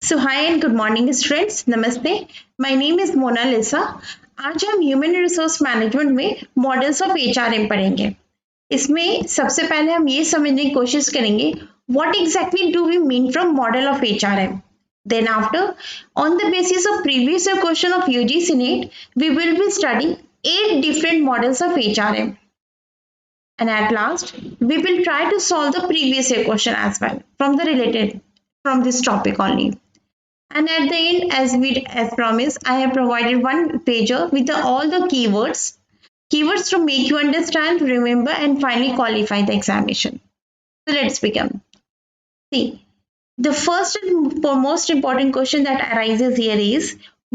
So hi and good morning students, नमस्ते। My name is Monalisa. आज हम ह्यूमन रिसोर्स मैनेजमेंट में मॉडल्स ऑफ एचआरएम पढ़ेंगे। इसमें सबसे पहले हम ये समझने की कोशिश करेंगे what exactly do we mean from model of HRM. Then after, on the basis of previous year question of UGC NET, we will be studying 8 different models of HRM. And at last, we will try to solve the previous year question as well from this topic only. And at the end, as promised, I have provided one pager with all the keywords to make you understand, remember, and finally qualify the examination. So let's begin. See, the first and most important question that arises here is,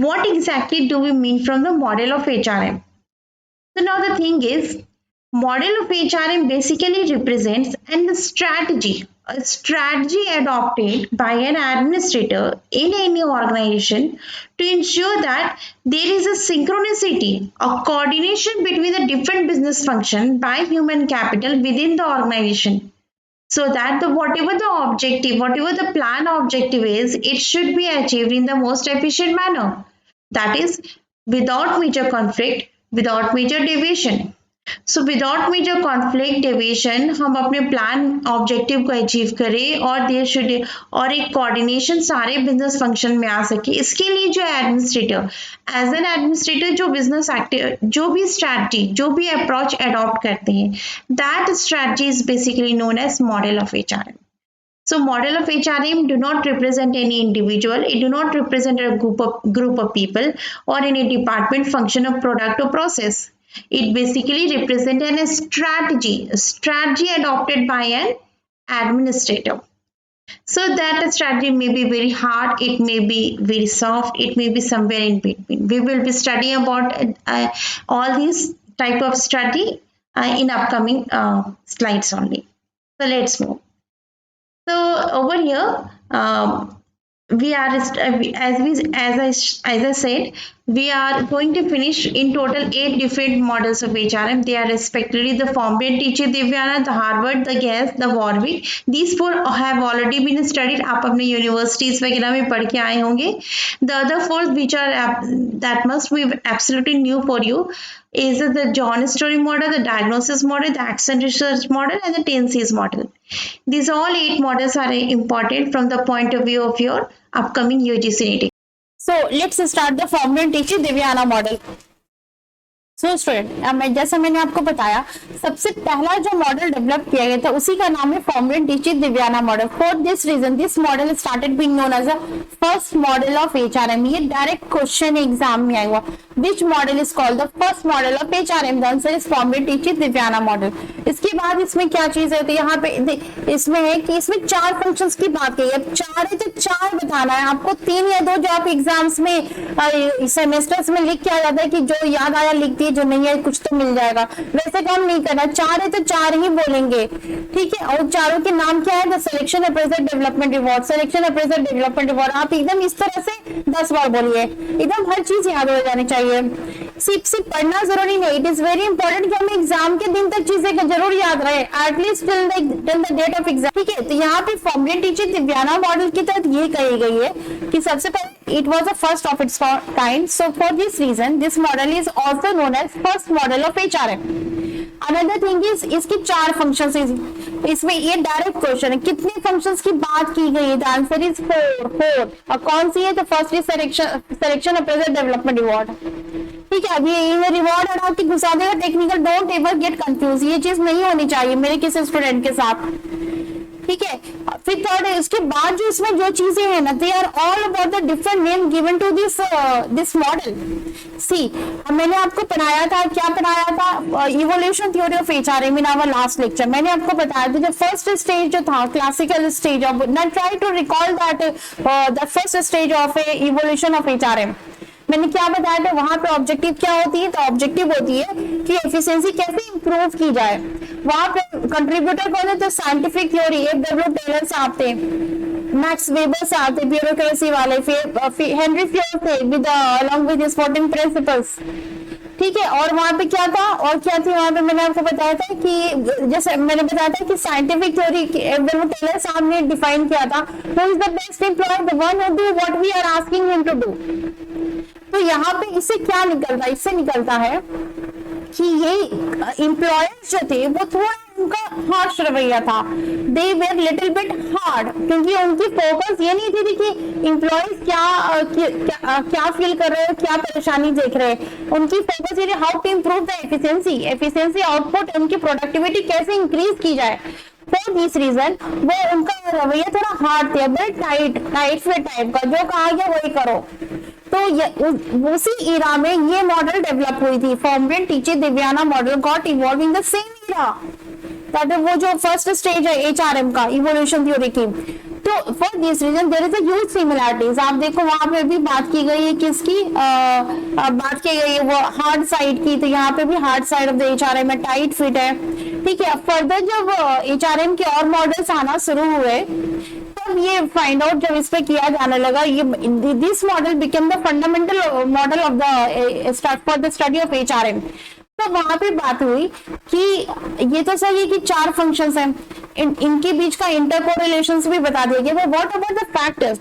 what exactly do we mean from the model of HRM? So now the thing is, model of HRM basically represents a strategy adopted by an administrator in any organization to ensure that there is a synchronicity, a coordination between the different business functions by human capital within the organization, so that whatever the plan objective is, it should be achieved in the most efficient manner. That is, without major conflict, without major deviation. So without major conflict deviation हम अपने plan objective को achieve करें और there should और एक coordination सारे business function में आ सके। इसके लिए जो एडमिनिस्ट्रेटर एज एन एडमिनिस्ट्रेटर जो बिजनेस एक्टिव जो भी स्ट्रैटेजी जो भी अप्रोच अडॉप्ट करते हैं, that strategy is basically known as model of HRM. So model of HRM do not represent any individual, it do not represent a group of people or any department, function, or product or process. It basically represents a strategy adopted by an administrator. So that strategy may be very hard, it may be very soft, it may be somewhere in between. We will be studying about all these type of strategy in upcoming slides only. So let's move. So over here, we are as I said, we are going to finish in total 8 different models of HRM. They are respectively the Formbridge, TC Devyana, the Harvard, the Guest, the Warwick. These 4 have already been studied. आप अपने universities वगैरह में पढ़ के आए होंगे. The other 4 which are that must be absolutely new for you is the John Story model, the diagnosis model, the Accent research model, and the 10 C's model. These all 8 models are important from the point of view of your upcoming UGC NET. So let's start the Formbridge TC Devyana model. So student, जैसा मैंने आपको बताया, सबसे पहला जो model develop किया गया था उसी का नाम है Fombrun Tichy Devanna model. For this reason this model started being known as a first model of HRM. ये डायरेक्ट क्वेश्चन एग्जाम में आया हुआ. Which model is called the first model of HRM? The answer is Fombrun Tichy Devanna model. इसके बाद इसमें क्या चीज है, तो यहाँ पे इसमें है कि इसमें 4 फंक्शंस की बात की है. 4 है तो 4 बताना है आपको. 3 या 2 जो आप एग्जाम्स में सेमेस्टर्स में लिख के आ जाता है कि जो याद आया लिख जो नहीं है कुछ तो मिल जाएगा, वैसे काम नहीं करना. 4 है तो 4 ही बोलेंगे, ठीक है. और चारों के नाम क्या है? The selection appraisal development reward, selection appraisal development reward. आप एकदम इस तरह से 10 बार बोलिए, एकदम हर चीज याद हो जानी चाहिए. सिर्फ पढ़ना जरूरी नहीं. इट इज वेरी इंपॉर्टेंट कि हमें एग्जाम के दिन तक चीजें जरूर याद रहे, at least till the date of exam, ठीक है. तो यहाँ पे फॉर्म्ब्रिज टीची दिव्याना मॉडल की तहत ये कही गई है कि सबसे पहले it was the first of its kind, so for this reason this model is also known as first model of HRM. Another thing is इसकी 4 फंक्शंस. इसमें ये डायरेक्ट क्वेश्चन है, कितने फंक्शंस की बात की गई है? The answer is 4. और कौन सी है? तो first is selection appraisal development reward, ठीक है. अभी ये रिवॉर्ड हटा के घुसा देगा technical. Don't ever get confuse, ये चीज नहीं होनी चाहिए मेरे किसी स्टूडेंट के साथ, ठीक है. फिर थर्ड है, उसके बाद जो इसमें जो चीजें हैं ना, they are all about the different name given to this model. See, मैंने आपको पढ़ाया था, क्या पढ़ाया था? Evolution theory of HRM in our last lecture. मैंने आपको बताया था जो फर्स्ट स्टेज जो था क्लासिकल स्टेज ऑफ, ना try to recall that the first stage of evolution of HRM. मैंने क्या बताया था वहां पे ऑब्जेक्टिव क्या होती है? तो ऑब्जेक्टिव होती है कि एफिशिएंसी कैसे इंप्रूव की जाए. वहां पे कंट्रीब्यूटर कौन है? तो साइंटिफिक थ्योरी एफ.डब्ल्यू. टेलर से आते हैं, मैक्स वेबर से आते, ब्यूरोक्रेसी वाले, फिर हेनरी फ्योर से with along with his 14 principles, ठीक है। और वहां पे क्या था, और क्या थी वहां पे, मैंने आपको बताया था कि जैसे मैंने बताया था कि साइंटिफिक थ्योरी सामने डिफाइन किया था, who is the best employer, the one who do what we are asking him to do. तो यहाँ पे इससे क्या निकलता है, इससे निकलता है कि ये एम्प्लॉयर्स जो थे वो थोड़ा उनका हार्श रवैया था, they were little bit hard, क्योंकि उनकी फोकस ये नहीं थी कि एम्प्लॉयज क्या फील कर रहे हो, क्या परेशानी देख रहे हैं। उनकी फोकस ये how to improve the efficiency output, उनकी प्रोडक्टिविटी कैसे इंक्रीज की जाए। फॉर दिस रीजन वो उनका रवैया थोड़ा हार्ड थे, बट टाइट फिट टाइप का, जो कहा गया वही करो। तो उसी इरा में ये मॉडल डेवलप हुई थी, फॉर्मवेल Tichy Devanna model got evolve in the same era. वो जो फर्स्ट स्टेज है एचआरएम का इवोल्यूशन थ्योरी की। तो for this reason there is a huge similarities. आप देखो वहां पे भी बात की गई है किसकी, बात की गई है वो हार्ड साइड की, तो यहाँ पे भी hard side of the HRM है, टाइट फिट है। ठीक है, फर्दर जब एचआरएम के और मॉडल्स आना शुरू हुए, तब ये फाइंड आउट जब इस पे किया जाने लगा, ये this model became the fundamental model of the for the study of HRM. तो वहां पे बात हुई कि ये तो सही है कि 4 फंक्शंस हैं, इनके बीच का इंटरकोरिलेशंस भी बता दिया गया, what about the factor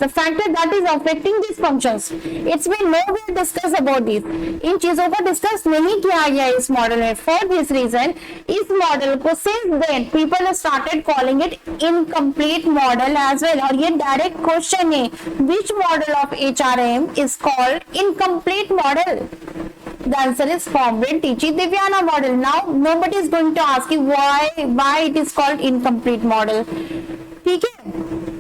that is affecting this functions, it's been nowhere discuss about this. इन चीजों को डिस्कस नहीं किया गया इस मॉडल में। फॉर दिस रीजन इस मॉडल को since then people started calling it incomplete model as well. और ये डायरेक्ट क्वेश्चन है, which model of HRM is called incomplete model? The answer is Fombrate Tichy Divyana model. Now nobody is going to ask you why it is called incomplete model. ठीक है,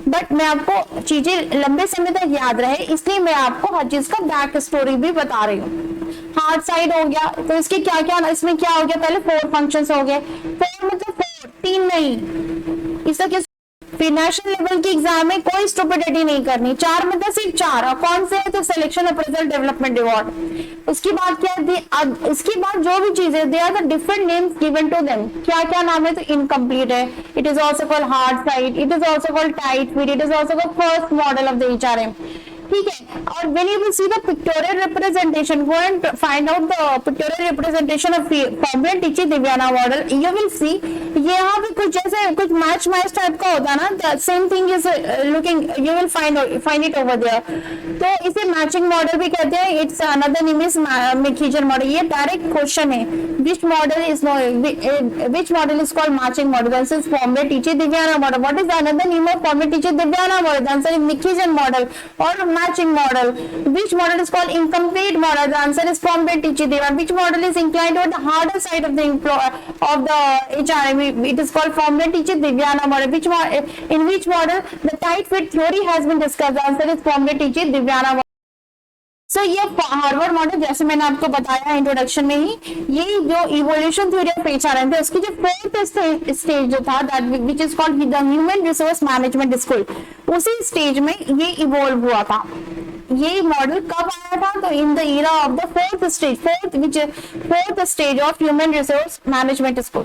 but मैं आपको चीजें लंबे समय तक याद रहे इसलिए मैं आपको हर चीज का बैक स्टोरी भी बता रही हूँ। हार्ड साइड हो गया, तो इसके क्या क्या, इसमें क्या हो गया, पहले 4 फंक्शंस हो गए। 4 मतलब 4, 3 नहीं। इसका फिर नेशनल लेवल के एग्जाम में कोई स्टुपिडिटी नहीं करनी, 4 मतलब सिर्फ 4। और कौन से है, तो सिलेक्शन अप्रेजल डेवलपमेंट अवार्ड। उसके बाद क्या, इसके बाद जो भी चीजें, they are the different names given to them. क्या क्या नाम है, तो इनकम्प्लीट है, it is also called hard side, it is also called tight fit, it is also called first model of the HRM. ठीक है, और when you will see the pictorial representation, go and find out the pictorial representation of Fombrate Tichy Divyana model. You will see ये यहाँ पे कुछ जैसे कुछ match type का होता है ना, the same thing is looking, you will find it over there. तो इसे मैचिंग मॉडल भी कहते हैं, इट्स अनदर नेम इज मैकेजर मॉडल। ये डायरेक्ट क्वेश्चन है, which model is called matching model? The answer is Fombrate Tichy Divyana model. What is the another name of Fombrate Tichy Divyana model? The answer is Mikhijan model or matching model. Which model is called incomplete model? The answer is Fombrate Tichy Divyana. Which model is inclined toward the harder side of the HRM? It is called Fombrate Tichy Divyana model. In which model the tight fit theory has been discussed? The answer is Fombrate Tichy Divyana model. So, ये Harvard model जैसे मैंने आपको बताया introduction में ही, ये जो evolution theory of HRM थे उसकी जो 4th स्टेज जो था, that which is called the human resource management school, उसी स्टेज में ये इवॉल्व हुआ था। ये मॉडल कब आया था, तो in the era of the 4th stage of human resource management school.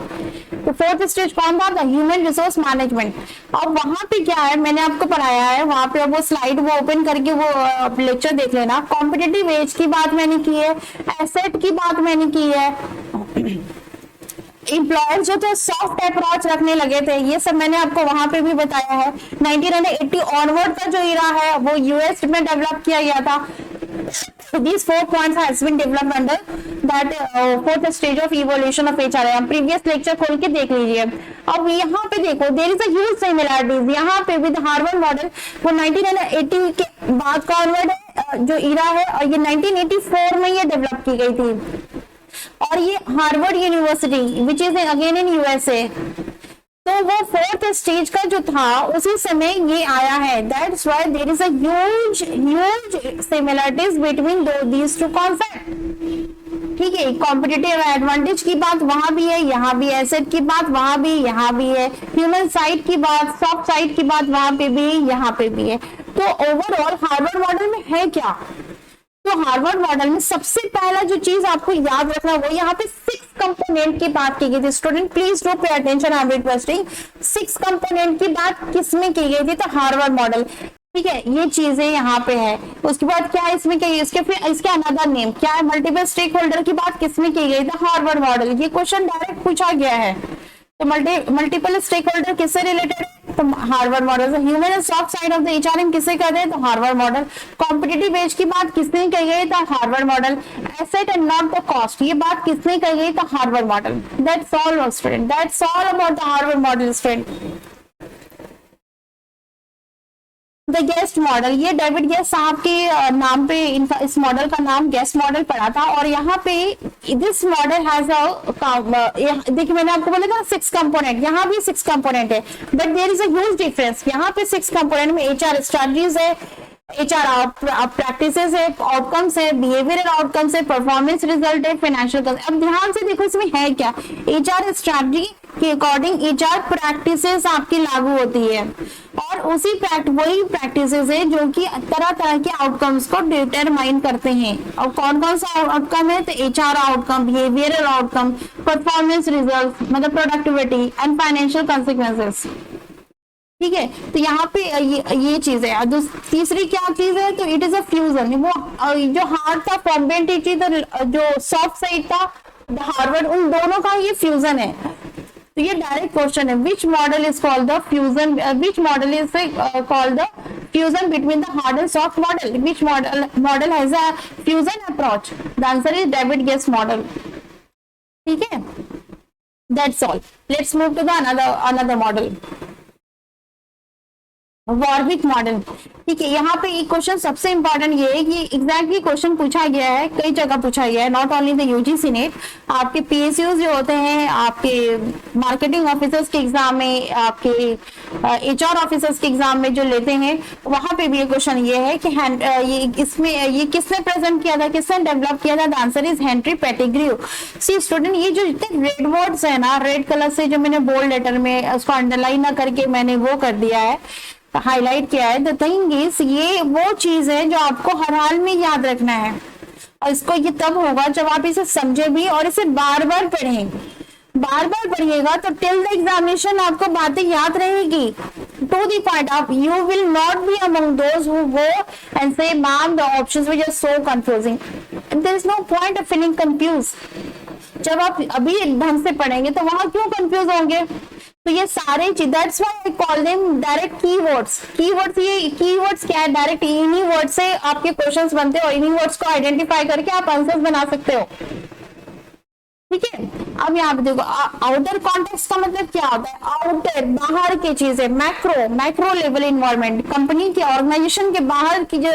तो 4th स्टेज कौन था, ह्यूमन रिसोर्स मैनेजमेंट। अब वहां पे क्या है, मैंने आपको पढ़ाया है, वहां पे वो स्लाइड वो ओपन करके वो लेक्चर देख लेना। कॉम्पिटिटिव एज की बात मैंने की है, एसेट की बात मैंने की है, एम्प्लॉयर्स जो थे सॉफ्ट अप्रोच रखने लगे थे, ये सब मैंने आपको वहां पे भी बताया है। 1980 ऑनवर्ड का जो इरा है वो यूएस में डेवलप किया गया था। These 4 points has been developed under that 4th stage of evolution of HRM. Previous lecture खोल के देख लीजिए। अब यहाँ पे देखो, there is a huge similarities यहाँ पे विद हार्वर्ड मॉडल। वो 1980 के बाद का ऑनवर्ड जो इरा है, और ये 1984 में ये डेवलप की गई थी। और ये Harvard university which is again in USA, तो वो 4th स्टेज का जो था उसी समय ये आया है। That's why there is a huge similarities between these two concept. ठीक है, कॉम्पिटिटिव एडवांटेज की बात वहां भी है, यहाँ भी, एसेट की बात वहां भी, यहाँ भी है, ह्यूमन साइड की बात, सॉफ्ट साइड की बात वहां पे भी, यहाँ पे भी है। तो ओवरऑल हार्वर्ड मॉडल में है क्या, तो हार्वर्ड मॉडल में सबसे पहला जो चीज आपको याद रखना वो यहाँ पे 6 कंपोनेंट की बात की गई थी। Student please do pay attention, I am requesting. 6 component की बात किसमें की गई थी, तो हार्वर्ड मॉडल। ठीक है, ये चीजें यहाँ पे है। उसके बाद क्या है इसमें, क्या है इसके, फिर इसके अनदर नेम क्या है, मल्टीपल स्टेक होल्डर की बात किसमें की गई थी, हार्वर्ड मॉडल। ये क्वेश्चन डायरेक्ट पूछा गया है। तो मल्टीपल स्टेक होल्डर किससे रिलेटेड है, तो Harvard model. Human and soft side of the HRM किसे कहते हैं, तो हार्वर्ड मॉडल। कॉम्पिटिटिव एज की बात किसने कही गई, तो Harvard model. Asset and not the cost, ये बात किसने कही गई, तो Harvard model. That's all student, that's all about the Harvard model student. The guest model, ये डेविड गेस्ट साहब के नाम पे इस मॉडल का नाम गेस्ट मॉडल पड़ा था। और यहाँ पे दिस मॉडल हैज देखिए मैंने आपको बोला था 6 कंपोनेंट, यहाँ भी 6 कंपोनेंट है, but there is a huge difference. यहाँ पे 6 कंपोनेंट में एचआर स्ट्रेटजीज है, एचआर प्रैक्टिसेस है, आउटकम्स है, बिहेवियरल आउटकम्स है, परफॉर्मेंस रिजल्ट है, फाइनेंशियल। अब ध्यान से देखो इसमें है क्या, एचआर स्ट्रेटजी के अकॉर्डिंग एचआर प्रैक्टिसेस आपकी लागू होती है, और उसी वही प्रैक्टिसेस है जो कि तरह तरह के आउटकम्स को डिटरमाइन करते हैं। और कौन कौन सा आउटकम है, तो HR outcome, behavioural outcome, performance result मतलब प्रोडक्टिविटी एंड फाइनेंशियल कॉन्सिक्वेंसेस। ठीक है, तो यहाँ पे ये चीज है। तीसरी क्या चीज है, तो इट इज अ फ्यूजन। वो जो हार्ड था फॉर्मेट, जो सॉफ्ट साइड था हार्वर्ड, उन दोनों का ये फ्यूजन है। तो ये डायरेक्ट क्वेश्चन है, which model is called the fusion, which model is called the fusion between the hard and soft model, which model has a fusion approach, the answer is David Guest model. ठीक है, that's all. Let's move to the another model, Warwick model. ठीक है, यहाँ पे एक question सबसे important ये है कि एग्जैक्टली क्वेश्चन पूछा गया है, कई जगह पूछा गया है, not only the UGC net. आपके पीएसयूज जो होते हैं, आपके मार्केटिंग ऑफिसर्स के एग्जाम में, आपके एचआर ऑफिसर्स के एग्जाम में जो लेते हैं, वहां पे भी ये क्वेश्चन ये है कि ये किसने प्रेजेंट किया था, किसने डेवलप किया था, the answer is Henry Pettigrew. See student, ये जो इतने रेड वर्ड्स है ना, रेड कलर से जो मैंने बोल्ड लेटर में उसको अंडरलाइन ना करके मैंने वो कर दिया है, हाईलाइट किया है, द थिंग इज ये वो चीज है जो आपको हर हाल में याद रखना है। और इसको ये तब होगा जब आप इसे समझे भी और इसे बार बार पढ़ें। बार बार पढ़िएगा तो टिल द एग्जामिनेशन आपको बातें याद रहेगी। टू द पॉइंट, आप you will not be among those who go and say ma'am the options which are so confusing. There is no point of feeling confuse. जब आप अभी ढंग से पढ़ेंगे तो वहां क्यों कंफ्यूज होंगे। तो ये सारे चीज, that's why I call them direct keywords. Keywords, ये कीवर्ड्स क्या है, डायरेक्ट इन्हीं वर्ड से आपके क्वेश्चंस बनते हो, इन्हीं वर्ड्स को आइडेंटिफाई करके आप आंसर्स बना सकते हो। ठीक है, अब यहाँ पे देखो, आउटर कॉन्टेक्स्ट का मतलब क्या होता है, आउटर बाहर की चीजें, मैक्रो लेवल इन्वायरमेंट, कंपनी की ऑर्गेनाइजेशन के बाहर की जो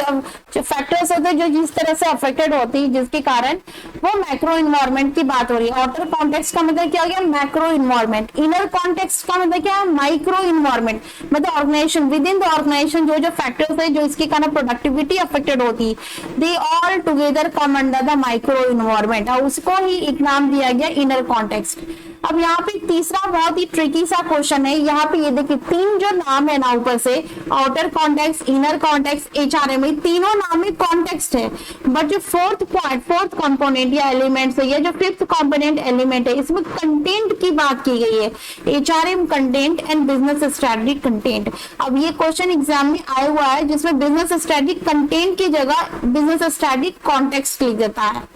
फैक्टर्स होते हैं जो जिस तरह से अफेक्टेड होती है, जिसके कारण वो मैक्रो इन्वायरमेंट की बात हो रही है। आउटर कॉन्टेक्स्ट का मतलब क्या हो गया, मैक्रो इन्वायरमेंट। इनर कॉन्टेक्स्ट का मतलब क्या है, माइक्रो इन्वायरमेंट, मतलब organisation, within the organisation जो फैक्टर्स है जो इसके कारण प्रोडक्टिविटी अफेक्टेड होती है, they all together come under the micro environment, और उसको ही एक नाम दिया गया इनर कॉन्टेक्स्ट। अब यहाँ पे तीसरा बहुत ही ट्रिकी सा क्वेश्चन है। यहाँ पे ये देखिए 3 जो नाम है ना ऊपर से, outer context, inner context, HRM, तीनों नाम में कॉन्टेक्स्ट है, बट जो फोर्थ कंपोनेंट या एलिमेंट है, या जो 5th कंपोनेंट एलिमेंट है, इसमें कंटेंट की बात की गई है, HRM content and business strategy content. अब ये क्वेश्चन एग्जाम में आया हुआ है जिसमें बिजनेस स्ट्रेटजी कंटेंट की जगह बिजनेस स्ट्रेटजी कॉन्टेक्स्ट लिख देता है,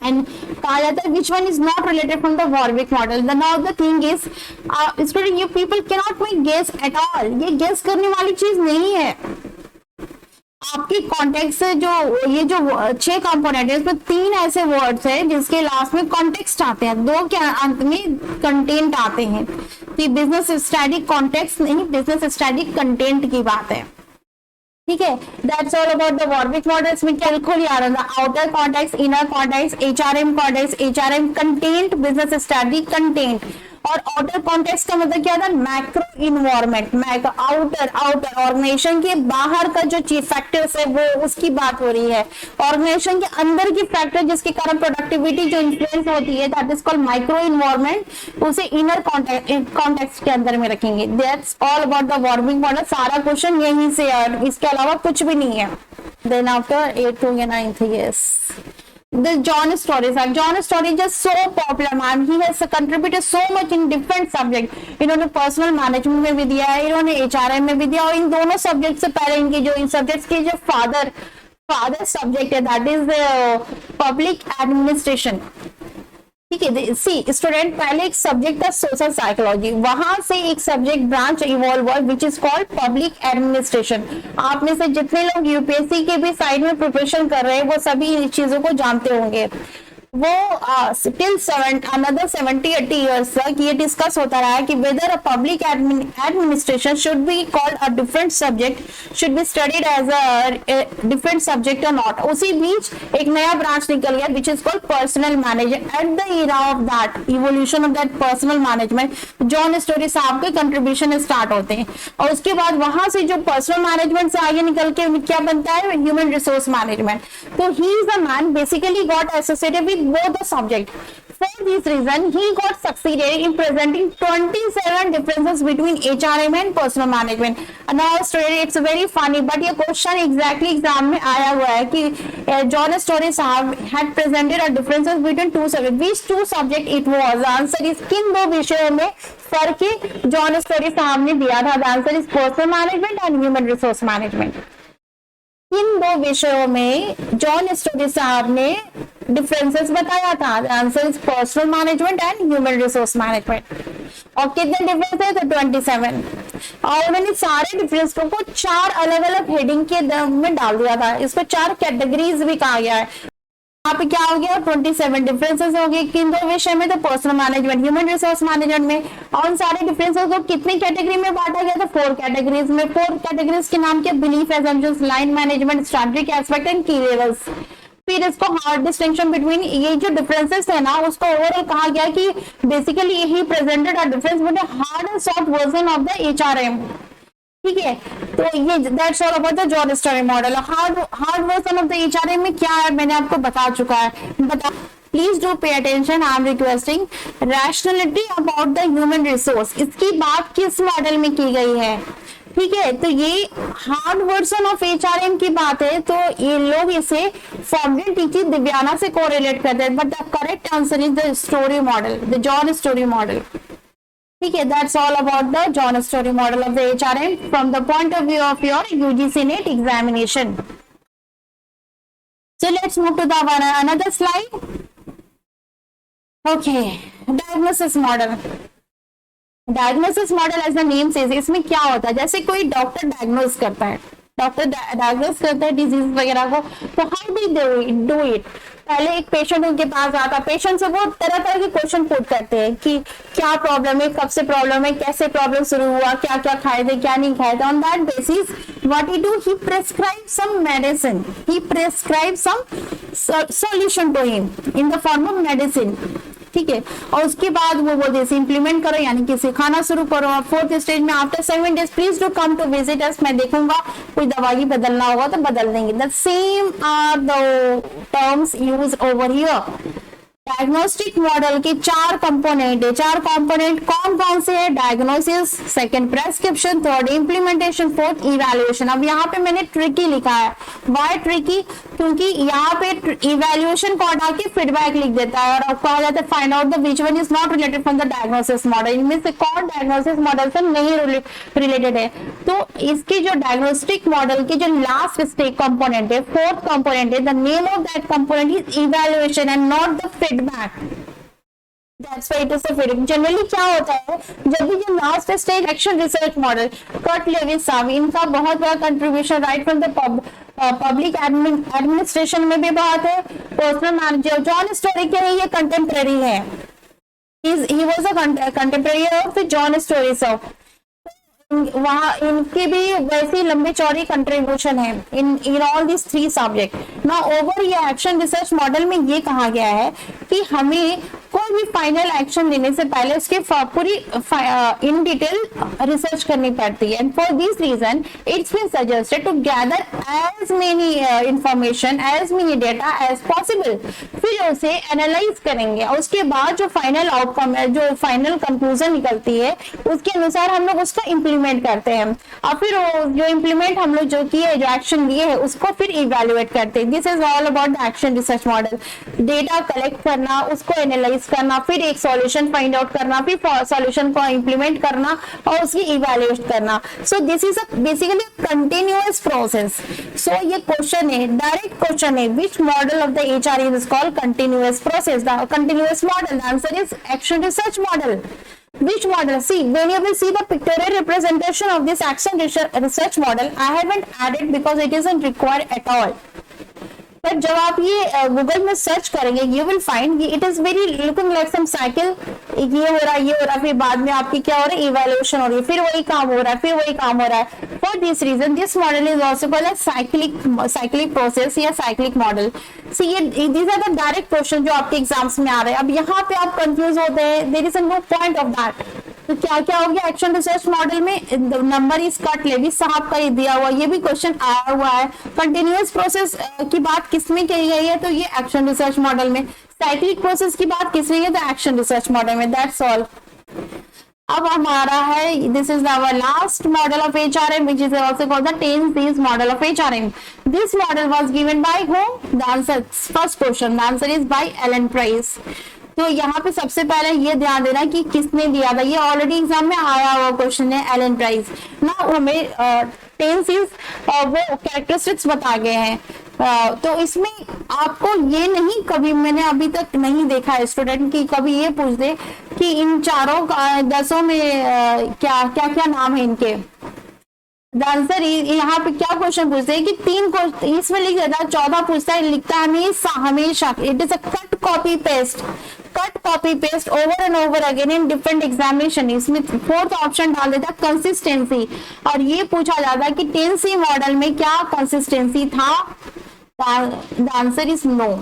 and कहा जाता है which one is not related from the Warwick model. The now the thing is, student, you people cannot make guess at all. ये guess करने वाली चीज नहीं है। आपके कॉन्टेक्स्ट से ये जो 6 कंपोनेंट है, इसमें 3 ऐसे वर्ड्स हैं जिसके लास्ट में कॉन्टेक्स्ट आते हैं, 2 के अंत में कंटेंट आते हैं। तो बिजनेस स्टडी कॉन्टेक्स्ट नहीं, बिजनेस स्टडी कंटेंट की बात है। ठीक है, that's all about the Warwick model. इसमें बिल्कुल याद रखना, outer context, inner context, HRM context, HRM content, business strategy content. और आउटर कॉन्टेक्स्ट का मतलब क्या था, मैक्रो इन्वायरमेंट, आउटर ऑर्गेनाइजेशन के बाहर का जो चीज फैक्टर्स है वो उसकी बात हो रही है। ऑर्गेनाइजेशन के अंदर की फैक्टर जिसके कारण प्रोडक्टिविटी जो इन्फ्लुएंस होती है, that is called micro environment, उसे इनर कॉन्टेक्स्ट के अंदर में रखेंगे। That's all about the Warwick model. सारा क्वेश्चन यहीं से, इसके अलावा कुछ भी नहीं है। Then after 8th to 9th, yes, the John Story sir. John Story is so popular man. He has contributed so much in different subject. इन्होंने पर्सनल मैनेजमेंट में भी दिया है, इन्होंने HRM में भी दिया, और इन दोनों सब्जेक्ट से पहले इनके जो इन सब्जेक्ट्स के जो फादर सब्जेक्ट है दैट इज पब्लिक एडमिनिस्ट्रेशन। ठीक है, सी स्टूडेंट, पहले एक सब्जेक्ट था सोशल साइकोलॉजी, वहां से एक सब्जेक्ट ब्रांच इवॉल्व हुआ विच इज कॉल्ड पब्लिक एडमिनिस्ट्रेशन। आप में से जितने लोग यूपीएससी के भी साइड में प्रिपरेशन कर रहे हैं वो सभी इन चीजों को जानते होंगे। वो टिल अनदर 70-80 years तक ये डिस्कस होता रहा है कि whether a public administration should be called a different subject, should be studied as a different subject और नॉट। उसी बीच एक नया ब्रांच निकल गया which is called personnel management. At the era of that evolution of that personnel management John Storey साहब के contribution start होते हैं, और उसके बाद वहां से जो पर्सनल मैनेजमेंट से आगे निकल के क्या बनता है, ह्यूमन रिसोर्स मैनेजमेंट। तो he is a man basically got associated with both the subject. For this reason, he got succeeded in presenting 27 differences between HRM and personal management. Now, student, it's very funny, but ये question exactly exam में आया हुआ है कि John Story साहब had presented a differences between two subjects. Which two subject it was? The answer is किन दो विषयों में फर्क John Story साहब ने दिया था? The answer is personal management and human resource management. इन दो विषयों में जॉन स्टोरी साहब ने डिफरेंसेस बताया था। Answer is personal management and human resource management. और कितने डिफरेंस है? तो 27। और उन्होंने सारे डिफरेंस को 4 अलग अलग हेडिंग के में डाल दिया था। इसको 4 कैटेगरीज भी कहा गया है। यहाँ पे क्या हो गया? 27 डिफरेंसेस हो गए किन दो विषय में? तो personal management, human resource management में। और उन सारे डिफरेंसेस को कितनी कैटेगरी में बांटा गया? तो 4 कैटेगरीज में। 4 कैटेगरीज के नाम क्या? Belief, assumptions, line management, strategic aspect and की लेवल्स। फिर इसको हार्ड डिस्टिंक्शन बिटवीन, ये जो डिफरेंसेस है ना उसको ओवरऑल कहा गया कि basically he presented a difference between hard and soft version of the HRM। ठीक है, तो ये that's all about the John story model. Hard version of the HRM में क्या है मैंने आपको बता चुका है। Please do pay attention, I am requesting. Rationality about the human resource, इसकी बात किस मॉडल में की गई है? ठीक है, तो ये हार्ड वर्जन ऑफ HRM की बात है, तो ये लोग इसे फॉर्मल टीचिंग दिव्याना से कोरिलेट करते हैं, but the correct answer is the story model, the John story model. ठीक है, that's all about the John Story model of the HRM from the point of view of your UGC NET examination. So let's move to the another slide. Okay, diagnosis model. Diagnosis model as the name says, इसमें क्या होता है? जैसे कोई doctor diagnose करता है, disease वगैरह को, तो हाउ डू इट? पहले एक पेशेंट उनके पास आता, पेशेंट से वो तरह तरह के क्वेश्चन पुट करते हैं कि क्या प्रॉब्लम है, कब से प्रॉब्लम है, कैसे प्रॉब्लम शुरू हुआ, क्या क्या खाए थे, क्या नहीं खाए थे। On that basis what he do, he prescribe some medicine, he prescribe some solution to him in the form of medicine. ठीक है, और उसके बाद वो बोलते हैं इम्प्लीमेंट करो, यानी कि सिखाना शुरू करो। 4th स्टेज में after 7 days please do come to visit us, मैं देखूंगा कोई दवाई बदलना होगा तो बदल देंगे। The same are the terms use over here. Diagnostic model के 4 कंपोनेंट है। 4 कंपोनेंट कौन कौन से है? Diagnosis, second prescription, third implementation, fourth evaluation. अब यहाँ पे मैंने ट्रिकी लिखा है। Why tricky? क्योंकि यहाँ पे इवैल्यूएशन को हटा के फीडबैक लिख देता है और आपको कहा जाता है find out the which one is not related from the diagnosis model. इनमें से कौन डायग्नोसिस मॉडल से नहीं रिलेटेड है? तो इसके जो डायग्नोस्टिक मॉडल के जो लास्ट स्टेज कंपोनेंट है, 4th कंपोनेंट है, the name of that component is evaluation and not the feedback. That's why it is a feedback. Generally क्या होता है, जब भी जो last stage action research model, Kurt Lewis साहब, इनका बहुत बड़ा contribution right from the public administration में भी बहुत है। पर्सनल मैनेजर जॉन स्टोरी के ये कंटेम्प्रेरी है, he was a contemporary of John Storey साहब। वहाँ इनके भी वैसे लंबे चौड़ी कंट्रीब्यूशन है इन ऑल दिस 3 सब्जेक्ट। ना ओवर ये एक्शन रिसर्च मॉडल में ये कहा गया है कि हमें कोई कोई भी फाइनल एक्शन लेने से पहले उसके पूरी इन डिटेल रिसर्च करनी पड़ती है। And for this reason it's been suggested to gather as many information, as many data as possible, फिर उसे एनालाइज करेंगे और उसके बाद जो फाइनल आउटकम है, जो फाइनल कंक्लूजन निकलती है, उसके अनुसार हम लोग उसको इम्प्लीमेंट करते हैं और फिर जो इम्प्लीमेंट हम लोग जो किए, जो एक्शन लिए है, उसको फिर इवेल्युएट करते हैं। This is all about the action research model. Data collect करना, उसको एनालाइज करना, फिर एक सॉल्यूशन फाइंड आउट करना, फिर सॉल्यूशन को इम्प्लीमेंट करना और उसकी इवेल्युएट करना। So this is basically continuous process. So ये क्वेश्चन है, डायरेक्ट क्वेश्चन है, which model of the HRM is called continuous process, the continuous model? The answer is action research model. Which model? See, when you will see the pictorial representation of this action research model, I haven't added because it isn't required at all. पर जब आप ये Google में search करेंगे, you will find it is very looking like some cycle. ये हो रहा है, ये हो रहा है, फिर बाद में आपकी क्या हो रहा है, इवैल्यूएशन हो रही है, फिर वही काम हो रहा है, फिर वही काम हो रहा है। For this reason this model is also called a cyclic process या साइक्लिक मॉडल। सी ये these are the direct question जो आपके एग्जाम्स में आ रहे हैं। अब यहाँ पे आप कंफ्यूज होते हैं, there is no point of that. तो क्या क्या हो गया एक्शन रिसर्च मॉडल में, नंबर इज कट, लेविस साहब का ये दिया हुआ, ये भी क्वेश्चन आया हुआ है। कंटिन्यूअस प्रोसेस की बात किसमें की गई है, तो ये एक्शन रिसर्च मॉडल में। साइक्लिक प्रोसेस की बात किसमें है, तो एक्शन रिसर्च मॉडल में। That's all. अब हमारा है, this is our last model of HRM, which is also called the 10 C's model of HRM. This model was given by whom? The answer, first question, the answer is by Alan Price. तो यहाँ पे सबसे पहले ये ध्यान देना कि किसने दिया था, ये ऑलरेडी एग्जाम में आया हुआ क्वेश्चन है, एलन प्राइस ना। हमें 10 C's वो कैरेक्टरिस्टिक्स बता गए हैं। तो इसमें आपको ये नहीं, कभी मैंने अभी तक नहीं देखा है स्टूडेंट की कभी ये पूछ दे कि इन चारों 10 में क्या क्या क्या नाम है इनके। आंसर यहाँ पे क्या क्वेश्चन पूछते हैं कि 3 क्वेश्चन इसमें लिख देता है, 14 पूछता है, लिखता है हमेशा it is a cut copy paste over and over again in different examination. इसमें 4th ऑप्शन डाल देता है कंसिस्टेंसी, और ये पूछा जाता है कि 10C मॉडल में क्या कंसिस्टेंसी था। The answer is no.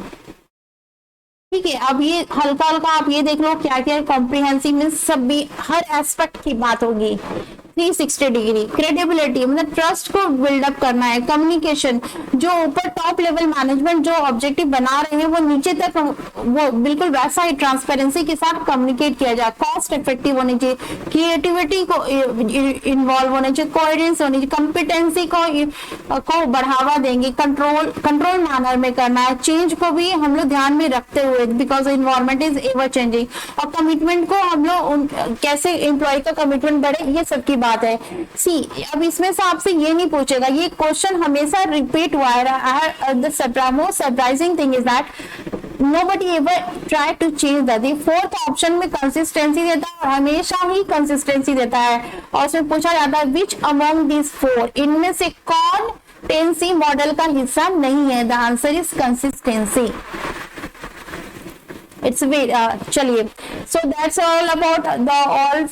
ठीक है, अब ये हल्का हल्का आप ये देख लो क्या क्या कॉम्प्रिहेंसिव में सब भी हर एस्पेक्ट की बात होगी। 360 डिग्री क्रेडिबिलिटी, मतलब ट्रस्ट को बिल्डअप करना है, कम्युनिकेशन, जो ऊपर टॉप लेवल मैनेजमेंट जो ऑब्जेक्टिव बना रहे हैं वो नीचे तक वो बिल्कुल वैसा ही ट्रांसपेरेंसी के साथ कम्युनिकेट किया जाए, कॉस्ट इफेक्टिव होनी चाहिए, क्रिएटिविटी को इन्वॉल्व होने चाहिए, कोहेरेंस होनी चाहिए, कॉम्पिटेंसी को बढ़ावा देंगे, कंट्रोल मैनर में करना है, चेंज को भी हम लोग ध्यान में रखते हुए, because environment is ever changing, और कमिटमेंट को हम लोग कैसे एम्प्लॉय का कमिटमेंट बढ़े, ये सब की बात है। सी अब इसमें से आपसे ये नहीं पूछेगा, ये क्वेश्चन हमेशा रिपीट हुआ है। The most surprising thing is that nobody ever try to change that. 4th option में कंसिस्टेंसी देता है, हमेशा ही कंसिस्टेंसी देता है, और उसमें पूछा जाता है विच अमंग दिस 4, इनमें से कौन 10C मॉडल का हिस्सा नहीं है। The answer is consistency. It's चलिए, so that's all about the all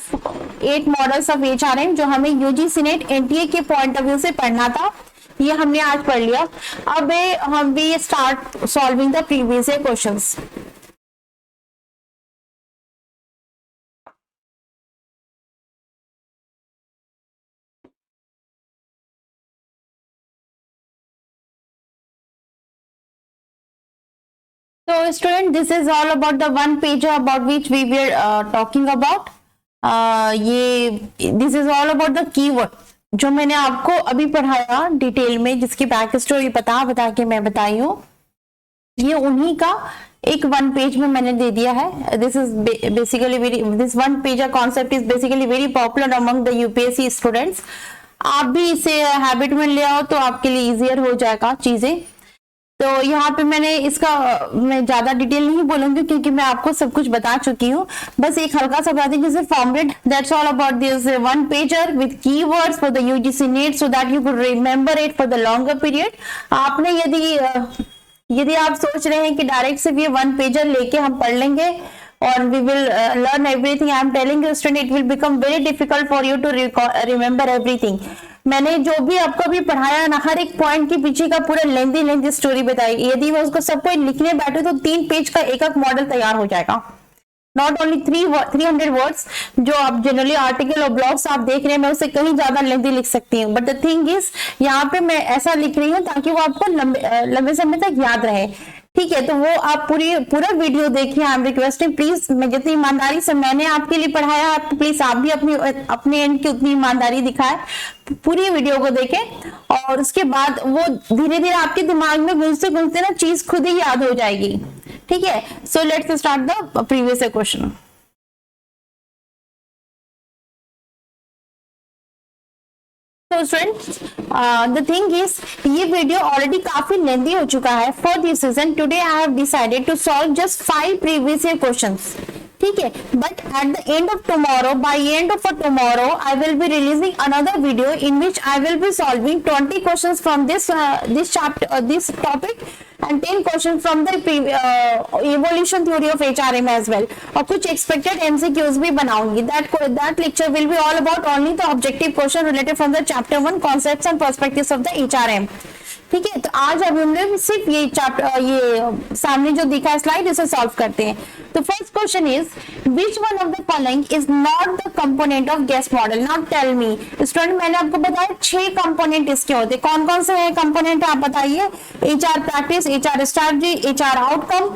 8 models of HRM जो हमें UGC NET NTA के पॉइंट ऑफ व्यू से पढ़ना था, ये हमने आज पढ़ लिया। अब हम भी start solving the previous year questions. So student, this is all about the one pager about which we were talking about. this is all about the keyword जो मैंने आपको अभी पढ़ाया डिटेल में, जिसकी बैक स्टोरी बता के मैं बताई हूँ, ये उन्हीं का एक 1 पेज में मैंने दे दिया है। This is basically this 1 pager concept is basically very popular among the UPSC students. आप भी इसे हैबिट में ले आओ तो आपके लिए इजियर हो जाएगा चीजें। तो यहाँ पे मैं ज्यादा डिटेल नहीं बोलूंगी क्योंकि मैं आपको सब कुछ बता चुकी हूँ। बस एक हल्का सा बता दें, जैसे formulate, that's all about this 1 pager with keywords for the UGC net so that you could remember it for the longer period. आपने यदि आप सोच रहे हैं कि डायरेक्ट सिर्फ ये 1 पेजर लेके हम पढ़ लेंगे और we will learn everything, I am telling you student, it will become very difficult for you to remember everything. मैंने जो भी आपको भी पढ़ाया ना, हर एक पॉइंट के पीछे का पूरा लेंदी स्टोरी बताई। यदि मैं उसको सबको लिखने बैठे तो 3 पेज का एक मॉडल तैयार हो जाएगा। नॉट ओनली 300 वर्ड्स जो आप जनरली आर्टिकल और ब्लॉग्स आप देख रहे हैं, मैं उससे कहीं ज्यादा लेंथी लिख सकती हूँ, बट द थिंग इज यहाँ पे मैं ऐसा लिख रही हूँ ताकि वो आपको लंबे समय तक याद रहे। ठीक है, तो वो आप पूरा वीडियो देखिए। आई एम रिक्वेस्टिंग प्लीज, मैं जितनी ईमानदारी से मैंने आपके लिए पढ़ाया है, प्लीज आप भी अपने एंड की उतनी ईमानदारी दिखाएं, पूरी वीडियो को देखें, और उसके बाद वो धीरे धीरे आपके दिमाग में घुसते घुसते ना चीज खुद ही याद हो जाएगी। ठीक है, so let's start the previous question. तो स्टूडेंट्स, द थिंग इज ये वीडियो ऑलरेडी काफी लेंथी हो चुका है for this season. Today I have decided to solve just 5 previous year questions. ठीक है, but at the end of tomorrow, by end of tomorrow I will be releasing another video in which I will be solving 20 questions from this chapter, this topic, and 10 questions from the evolution theory of HRM as well, और कुछ expected MCQs भी बनाऊंगी। that lecture will be all about only the objective question related from the chapter 1 concepts and perspectives of the HRM। ठीक है, तो आज अब हम लोग सिर्फ ये चैप्टर, ये सामने जो दिखा है स्लाइड, इसे सॉल्व करते हैं। तो first question is which one of the following is not the component of Guest model, not tell me. Student, मैंने आपको बताया 6 कंपोनेंट इसके होते हैं। कौन कौन से कंपोनेंट आप बताइए? HR practice, HR strategy, HR outcome,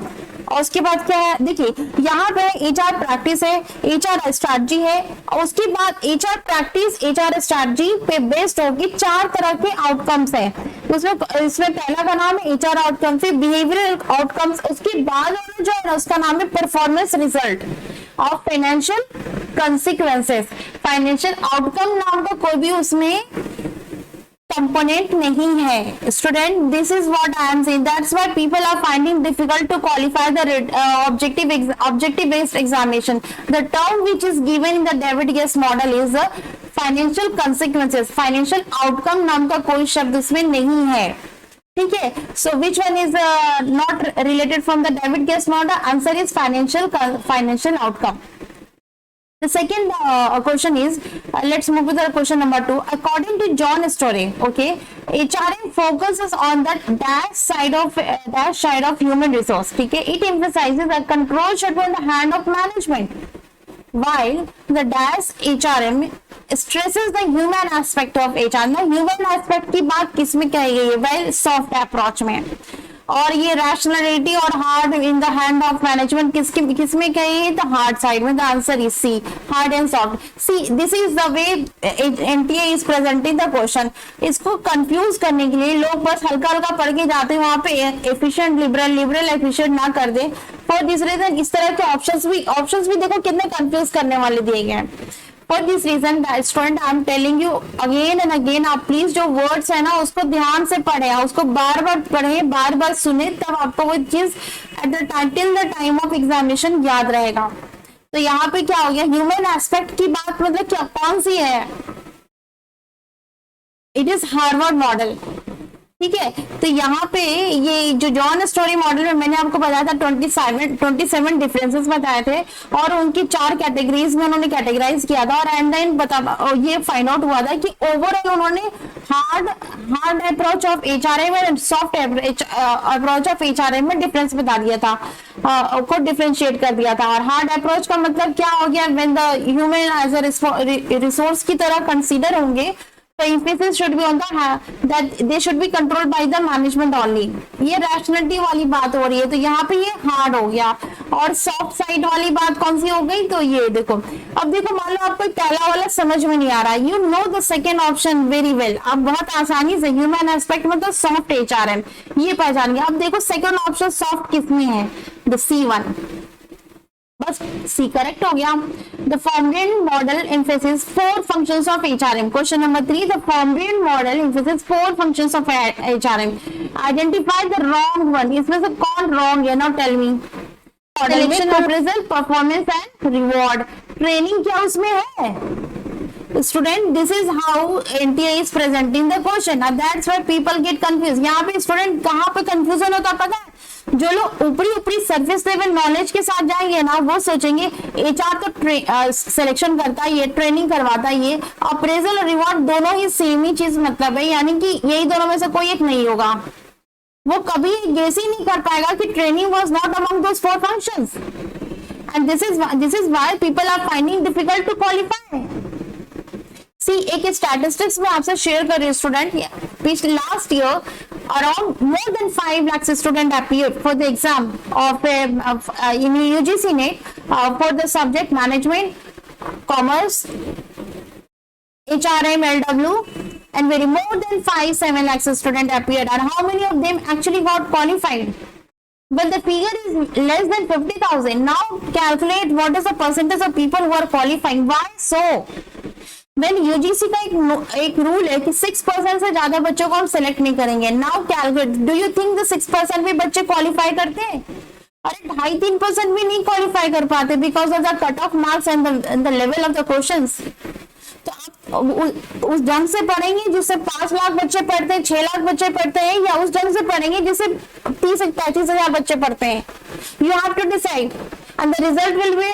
और उसके बाद क्या है? देखिए यहाँ पे HR प्रैक्टिस है, HR स्ट्रैटेजी है, और उसके बाद HR प्रैक्टिस, HR स्ट्रैटेजी पे बेस्ड होगी 4 तरह के आउटकम्स है। इसमें पहला का नाम है HR आउटकम, फिर बिहेवियरल आउटकम्स, उसके बाद जो है उसका नाम है performance result of financial consequences. Financial outcome नाम का कोई भी उसमें कंपोनेंट नहीं है। Student, this is what I am saying, that's why people are finding difficult to qualify the objective based examination. The term which is given in the David Guest model is financial consequences. Financial outcome नाम का कोई शब्द उसमें नहीं है। ठीक है, so which one is not related from the David Guest model? Answer is financial outcome. The second question is, let's move to the question number 2. According to John Story, okay, HRM focuses on the dash side of human resource. ठीक है, it emphasizes that control should be in the hand of management, while the dash HRM stresses the human aspect of HR. ना human aspect की बात किसमें कही गई है? Well, soft approach में। और ये रैशनलिटी और hard in the hand of management किसमें कही है? तो हार्ड साइड में। The answer is C, hard and soft. See, this is the way NTA is presenting the question. इसको कंफ्यूज करने के लिए लोग बस हल्का हल्का पढ़ के जाते हैं, वहां पे एफिशिएंट लिबरल एफिशिएंट ना कर दे। फॉर दिस रीजन इस तरह के ऑप्शंस भी देखो कितने कंफ्यूज करने वाले दिए गए हैं। For this reason, student, I am telling you again and again, आप प्लीज जो वर्ड्स है ना उसको ध्यान से पढ़े, उसको बार बार पढ़े, बार बार सुने, तब आपको वो चीज at the till the time of examination याद रहेगा। तो यहाँ पे क्या हो गया? ह्यूमन एस्पेक्ट की बात मतलब क्या, कौन सी है? It is Harvard model. ठीक है, तो यहाँ पे ये जो जॉन स्टोरी मॉडल में मैंने आपको बताया था 27 डिफरेंसेस बताए थे, और उनकी 4 कैटेगरीज में उन्होंने कैटेगराइज किया था, और एंड देन ये फाइंड आउट हुआ था कि ओवरऑल उन्होंने hard approach of HRM and soft approach of HRM में डिफरेंस बता दिया था, को डिफरेंशिएट कर दिया था। और हार्ड अप्रोच का मतलब क्या हो गया? When the human as a resource की तरह कंसीडर होंगे, तो emphasis should be on that they should be controlled by the management only। ये रैशनलिटी वाली बात हो रही है, तो यहाँ पे ये हार्ड हो गया। और सॉफ्ट साइड वाली बात कौन सी हो गई? तो ये देखो, अब देखो मान लो आपको पहला वाला समझ में नहीं आ रहा, you know the second option very well, आप बहुत आसानी से ह्यूमन एस्पेक्ट में तो सॉफ्ट HRM ये पहचान गया। अब देखो सेकेंड ऑप्शन सॉफ्ट किसमें है? द C1, बस सी करेक्ट हो गया। The Fombrun model emphasis 4 functions of HRM। Question number 3, the Fombrun model emphasis 4 functions of HRM। Identify the wrong one. इसमें से कौन रॉन्ग है? Now tell me. Selection of result, performance and reward. Training क्या उसमें है? Student, this is how NTA is presenting the question, that's why people get confused। यहाँ पे student कहाँ पे कंफ्यूजन होता पता है? जो लोग ऊपरी सरफेस लेवल नॉलेज के साथ जाएंगे ना, वो सोचेंगे HR तो सिलेक्शन करता है, ये ट्रेनिंग करवाता है, ये अप्रेजल और रिवॉर्ड दोनों ही सेम ही चीज मतलब है, यानी कि यही दोनों में से कोई एक नहीं होगा। वो कभी गेस ही नहीं कर पाएगा कि training was not among those 4 functions. and this is why people are finding difficult to qualify. See, एक statistics में आपसे share कर रही हूँ student, पिछले last year around more than 5 lakh student appeared for the exam of in UGC NET for the subject management, commerce, HRM, LW, and very more than 5-7 lakhs student appeared, and how many of them actually got qualified? Well, the figure is less than 50,000. Now calculate what is the percentage of people who are qualifying. Why so? Well, UGC का एक rule है कि 6% से ज्यादा बच्चों को हम select नहीं करेंगे. Now calculate, do you think the 6% भी बच्चे क्वालिफाई करते हैं? अरे 2.5-3% भी नहीं क्वालिफाई कर पाते because of the cut off marks and the level of the questions. तो आप उस ढंग से पढ़ेंगे जिससे 5 लाख बच्चे पढ़ते हैं, 6 लाख बच्चे पढ़ते हैं, या उस ढंग से पढ़ेंगे जिससे 30-35 हजार बच्चे पढ़ते हैं? You have to decide, and the result will be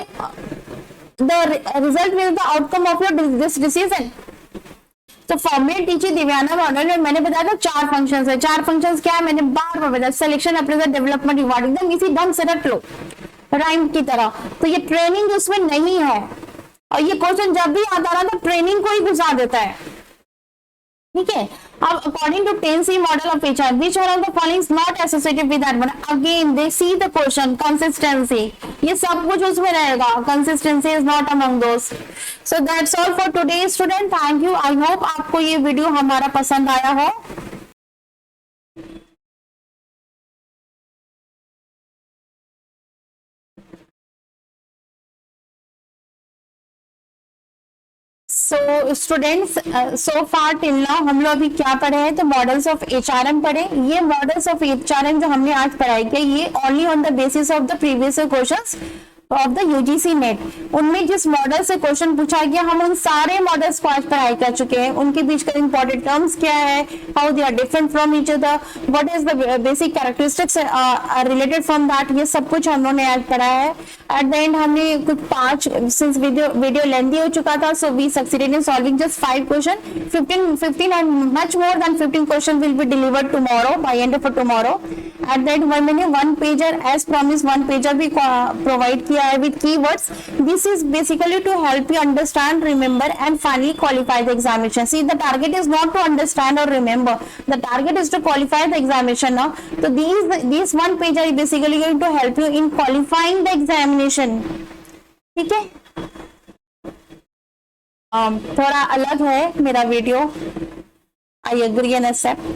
the outcome of your this decision. तो फॉर्मेट टीचिंग दिव्याना मॉडल में मैंने बताया था 4 फंक्शंस है. 4 फंक्शंस क्या है मैंने बार बार बताया. Selection, appraisal, development, reward. एकदम इसी ढंग से रख लो राइम की तरह. तो ये ट्रेनिंग उसमें नहीं है, और ये क्वेश्चन जब भी आता है ना तो ट्रेनिंग को ही घुसा देता है. ठीक है. अब according to 10C model of HR, which one of the following is not associated with that? Again they see the question, consistency, ये सब कुछ उसमें रहेगा. Consistency is not among those. So that's all for today student. Thank you. I hope आपको ये video हमारा पसंद आया हो. सो स्टूडेंट्स, सो फार टिल नाउ हम लोग अभी क्या पढ़े हैं? तो मॉडल्स ऑफ HRM पढ़े. ये मॉडल्स ऑफ HRM जो हमने आज पढ़ाई किया, ये only on the basis of the previous questions of the UGC net. उनमें जिस मॉडल से क्वेश्चन पूछा गया हम उन सारे मॉडल्स को आज पढ़ाई कर चुके हैं. उनके बीच का इंपॉर्टेंट टर्म्स क्या है, how they are different from each other, what is the basic characteristics related from that, ये सब कुछ हम लोगों ने आज पढ़ाया है. एट द एंड हमने कुछ 5, सिंस वीडियो लेंथी हो चुका था, so we succeeded in solving just 5 question. 15 and much more than 15 question will be delivered tomorrow by end of tomorrow. At the end मैंने 1 पेजर एज प्रॉमिस 1 पेजर भी provide किया है with keywords. This is basically to help you understand, remember and finally qualify the examination. See, the target is not to understand or remember, the target is to qualify the examination now. So these 1 page are basically going to help you in qualifying the examination. ठीक है. थोड़ा अलग है मेरा video, I agree and accept.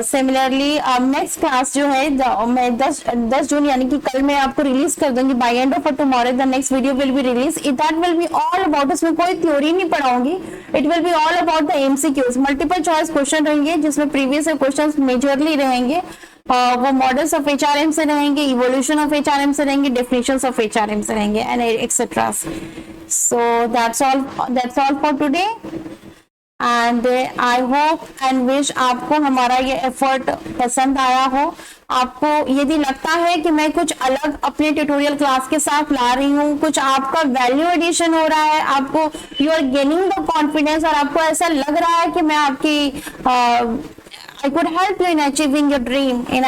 Similarly next class जो है मैं 10 जून यानी कि कल मैं आपको रिलीज कर दूंगी. By end of tomorrow the next video will be release. That will be all about, इसमें कोई थ्योरी नहीं पढ़ाऊंगी. It will be all about the MCQs, multiple choice question रहेंगे जिसमें प्रीवियस क्वेश्चन मेजरली रहेंगे. वो मॉडल्स ऑफ HRM से रहेंगे, इवोल्यूशन ऑफ HRM से रहेंगे, डेफिनेशंस ऑफ HRM से रहेंगे and etcetera. So that's all for today. And I hope and wish आपको हमारा ये एफर्ट पसंद आया हो. आपको यदि लगता है कि मैं कुछ अलग अपने ट्यूटोरियल क्लास के साथ ला रही हूँ, कुछ आपका वैल्यू एडिशन हो रहा है, आपको you are gaining the confidence, और आपको ऐसा लग रहा है कि मैं आपकी I could help you in achieving your dream in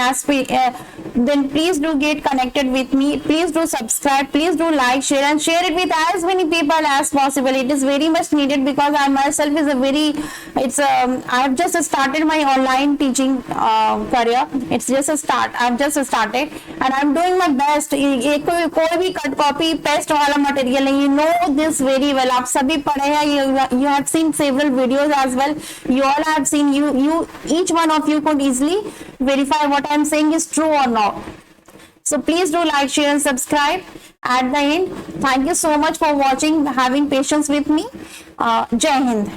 then please do get connected with me. Please do subscribe, please do like, share and share it with as many people as possible. It is very much needed because I myself is I have just started my online teaching career. It's just a start. I've just started and I'm doing my best. कोई भी cut copy paste वाला material नहीं. You know this very well. आप सभी पढ़े हैं. You have seen several videos as well. You all have seen. Each one of you could easily verify what I am saying is true or not. So please do like, share and subscribe. At the end, thank you so much for watching, having patience with me. Jai Hind.